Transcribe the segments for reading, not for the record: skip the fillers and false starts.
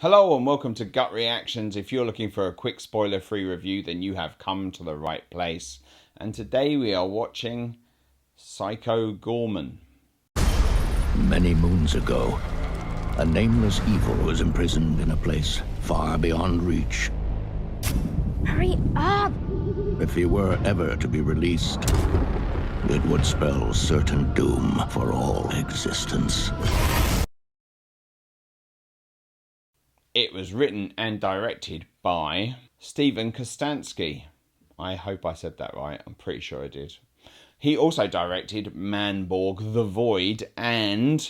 Hello and welcome to Gut Reactions. If you're looking for a quick spoiler-free review, then you have come to the right place. And today we are watching Psycho Goreman. Many moons ago, a nameless evil was imprisoned in a place far beyond reach. Hurry up! If he were ever to be released, it would spell certain doom for all existence. It was written and directed by Steven Kostanski. I hope I said that right. I'm pretty sure I did. He also directed Manborg, The Void, and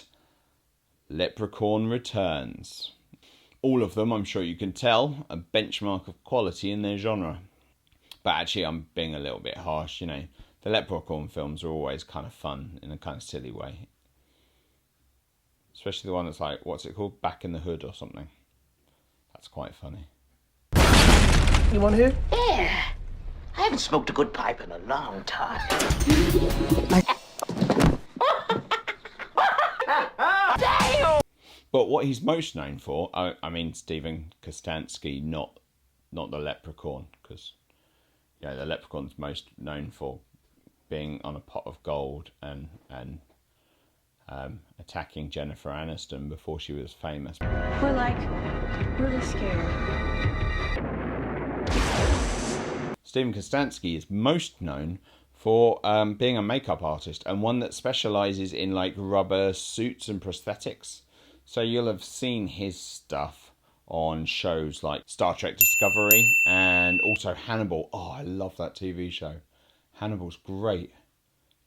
Leprechaun Returns. All of them, I'm sure you can tell, a benchmark of quality in their genre. But actually, I'm being a little bit harsh, The Leprechaun films are always kind of fun in a kind of silly way. Especially the one that's like, what's it called? Back in the Hood or something. That's quite funny. You want here? Yeah. I haven't smoked a good pipe in a long time. But what he's most known for, I mean Steven Kostanski, not the Leprechaun, because the Leprechaun's most known for being on a pot of gold and attacking Jennifer Aniston before she was famous. We're like really scared. Steven Kostanski is most known for being a makeup artist and one that specialises in like rubber suits and prosthetics. So you'll have seen his stuff on shows like Star Trek Discovery and also Hannibal. Oh, I love that TV show. Hannibal's great.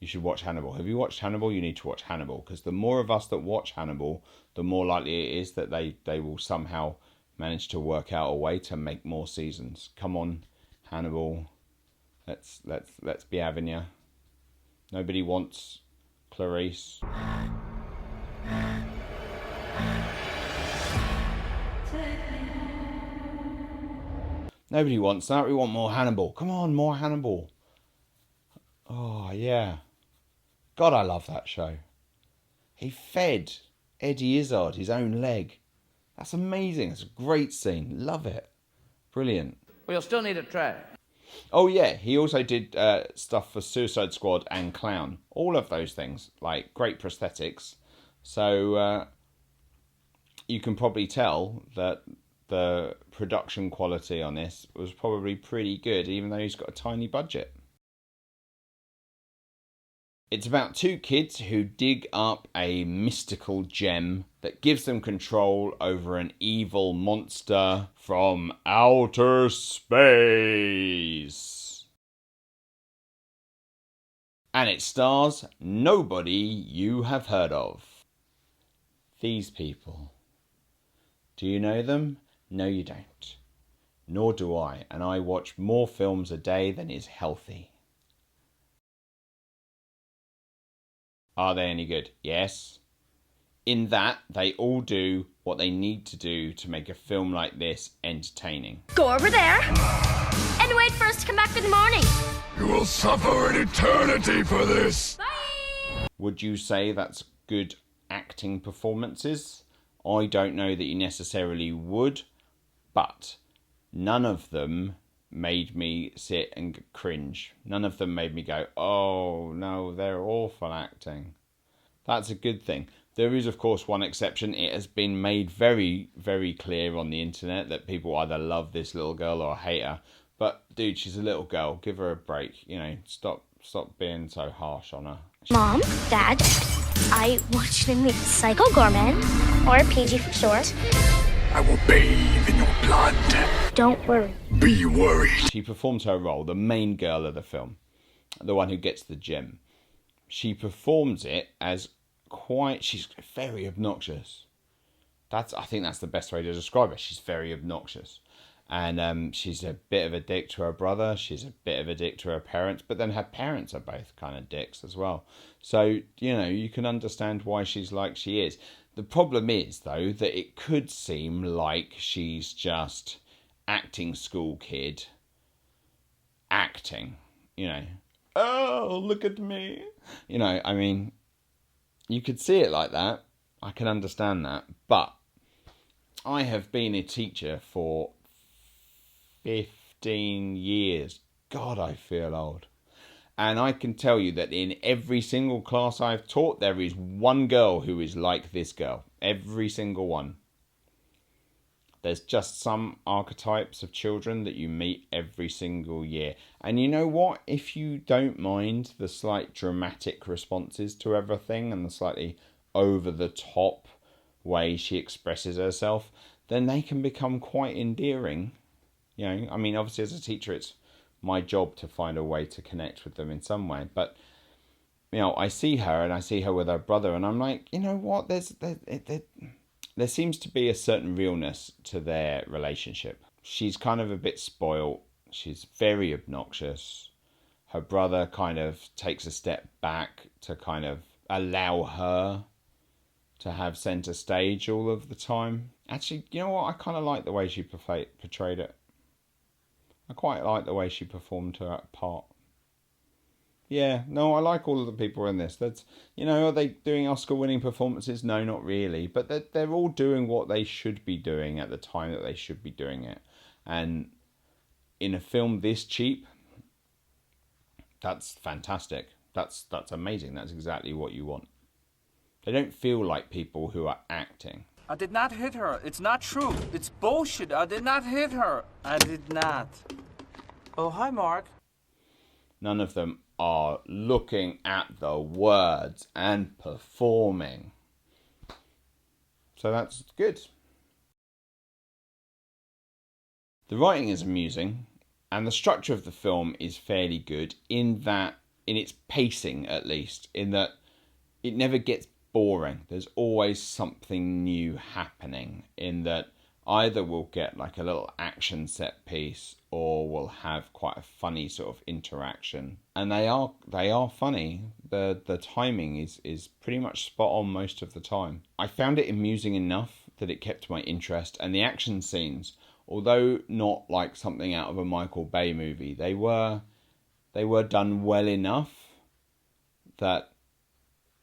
You should watch Hannibal. Have you watched Hannibal? You need to watch Hannibal, because the more of us that watch Hannibal, the more likely it is that they will somehow manage to work out a way to make more seasons. Come on, Hannibal. Let's be having ya. Nobody wants Clarice. Nobody wants that. We want more Hannibal. Come on, more Hannibal. Oh, yeah. God, I love that show. He fed Eddie Izzard his own leg. That's amazing. It's a great scene. Love it. Brilliant. We'll still need a tray. Oh, yeah. He also did stuff for Suicide Squad and Clown. All of those things. Like, great prosthetics. So, you can probably tell that the production quality on this was probably pretty good, even though he's got a tiny budget. It's about two kids who dig up a mystical gem that gives them control over an evil monster from outer space. And it stars nobody you have heard of. These people. Do you know them? No, you don't. Nor do I, and I watch more films a day than is healthy. Are they any good? Yes. In that, they all do what they need to do to make a film like this entertaining. Go over there and wait for us to come back in the morning. You will suffer an eternity for this! Bye! Would you say that's good acting performances? I don't know that you necessarily would, but none of them made me sit and cringe. None of them made me go, oh no, they're awful acting. That's a good thing. There is, of course, one exception. It has been made very, very clear on the internet that people either love this little girl or hate her. But dude, she's a little girl. Give her a break. Stop being so harsh on her. Mom, Dad, I want you to meet Psycho Goreman, or PG for short. I will bathe in your blood. Don't worry. Be worried. She performs her role, the main girl of the film, the one who gets the gem. She performs it as she's very obnoxious. I think that's the best way to describe her. She's very obnoxious. And she's a bit of a dick to her brother. She's a bit of a dick to her parents. But then her parents are both kind of dicks as well. So, you can understand why she's like she is. The problem is, though, that it could seem like she's just acting school kid. Acting, Oh, look at me. You could see it like that. I can understand that. But I have been a teacher for 15 years. God, I feel old. And I can tell you that in every single class I've taught, there is one girl who is like this girl. Every single one. There's just some archetypes of children that you meet every single year. And you know what? If you don't mind the slight dramatic responses to everything and the slightly over-the-top way she expresses herself, then they can become quite endearing. You know, I mean, obviously as a teacher, it's my job to find a way to connect with them in some way. But, you know, I see her and I see her with her brother and I'm like, you know what? There seems to be a certain realness to their relationship. She's kind of a bit spoiled. She's very obnoxious. Her brother kind of takes a step back to kind of allow her to have centre stage all of the time. Actually, you know what? I kind of like the way she portrayed it. I quite like the way she performed her part. Yeah, no, I like all of the people in this. That's, you know, are they doing Oscar-winning performances? No, not really. But they're all doing what they should be doing at the time that they should be doing it. And in a film this cheap, that's fantastic. That's amazing. That's exactly what you want. They don't feel like people who are acting. I did not hit her. It's not true. It's bullshit. I did not hit her. I did not. Oh, hi, Mark. None of them are looking at the words and performing. So that's good. The writing is amusing, and the structure of the film is fairly good in its pacing, at least, in that it never gets boring. There's always something new happening, in that either we'll get like a little action set piece or we'll have quite a funny sort of interaction. And they are funny. The timing is pretty much spot on most of the time. I found it amusing enough that it kept my interest, and the action scenes, although not like something out of a Michael Bay movie, they were done well enough that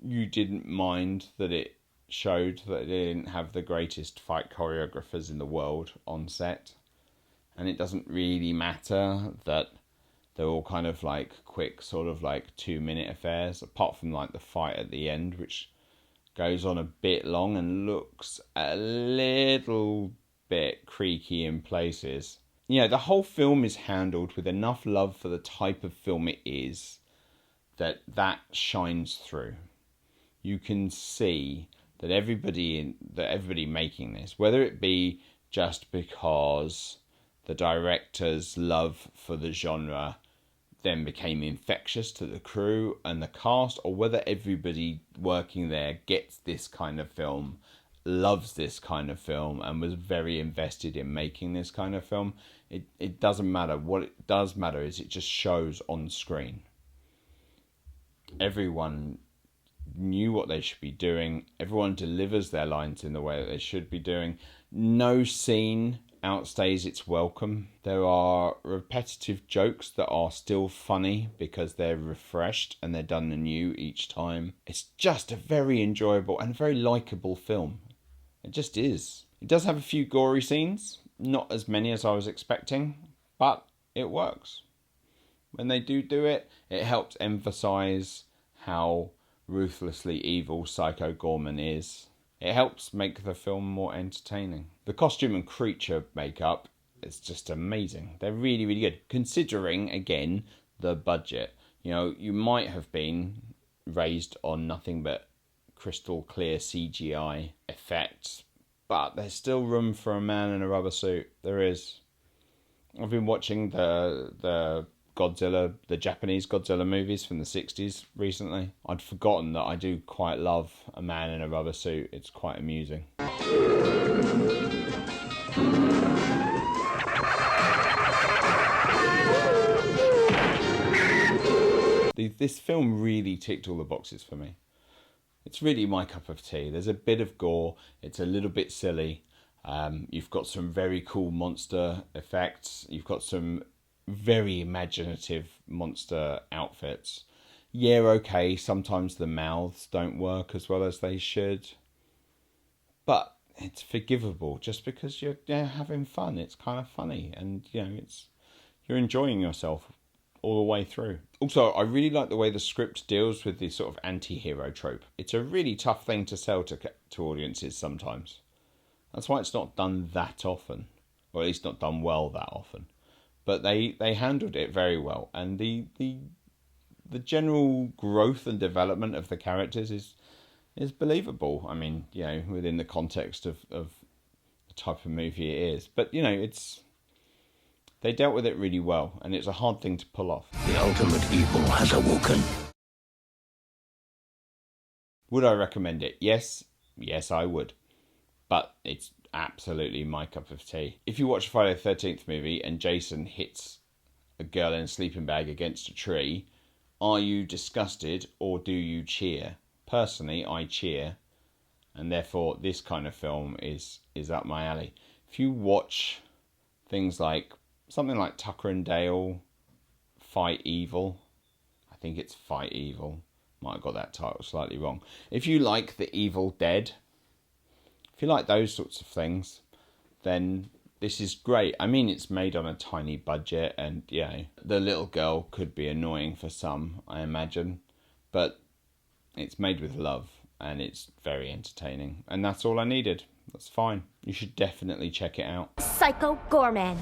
you didn't mind that it showed that they didn't have the greatest fight choreographers in the world on set. And it doesn't really matter that they're all kind of like quick sort of like 2-minute affairs, apart from like the fight at the end, which goes on a bit long and looks a little bit creaky in places. You know, the whole film is handled with enough love for the type of film it is that shines through. You can see that everybody making this, whether it be just because the director's love for the genre then became infectious to the crew and the cast, or whether everybody working there gets this kind of film, loves this kind of film, and was very invested in making this kind of film. It doesn't matter. What it does matter is it just shows on screen. Everyone knew what they should be doing. Everyone delivers their lines in the way that they should be doing. No scene outstays its welcome. There are repetitive jokes that are still funny because they're refreshed and they're done anew each time. It's just a very enjoyable and very likeable film. It just is. It does have a few gory scenes, not as many as I was expecting, but it works. When they do it, it helps emphasize how ruthlessly evil Psycho Goreman is. It helps make the film more entertaining. The costume and creature makeup is just amazing. They're really, really good. Considering, again, the budget. You know, you might have been raised on nothing but crystal clear CGI effects, but there's still room for a man in a rubber suit. There is. I've been watching the Godzilla, the Japanese Godzilla movies from the 60s recently. I'd forgotten that I do quite love a man in a rubber suit. It's quite amusing. This film really ticked all the boxes for me. It's really my cup of tea. There's a bit of gore. It's a little bit silly. You've got some very cool monster effects. You've got some very imaginative monster outfits. Yeah, okay, sometimes the mouths don't work as well as they should. But it's forgivable just because you're having fun. It's kind of funny, and you're enjoying yourself all the way through. Also, I really like the way the script deals with the sort of anti-hero trope. It's a really tough thing to sell to audiences sometimes. That's why it's not done that often, or at least not done well that often. But they handled it very well, and the general growth and development of the characters is believable. I mean, within the context of the type of movie it is. But, they dealt with it really well, and it's a hard thing to pull off. The ultimate evil has awoken. Would I recommend it? Yes, I would. But it's absolutely my cup of tea. If you watch a Friday the 13th movie and Jason hits a girl in a sleeping bag against a tree, are you disgusted or do you cheer? Personally, I cheer, and therefore this kind of film is up my alley. If you watch things like something like Tucker and Dale, Fight Evil, I think it's Fight Evil, might have got that title slightly wrong. If you like The Evil Dead, if you like those sorts of things, then this is great. I mean, it's made on a tiny budget, and the little girl could be annoying for some, I imagine, but it's made with love, and it's very entertaining, and that's all I needed. That's fine. You should definitely check it out. Psycho Goreman.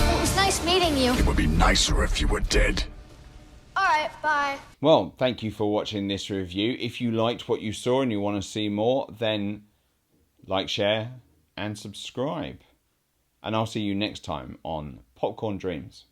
It was nice meeting you. It would be nicer if you were dead. Alright, bye. Well, thank you for watching this review. If you liked what you saw and you want to see more, then like, share, and subscribe. And I'll see you next time on Popcorn Dreams.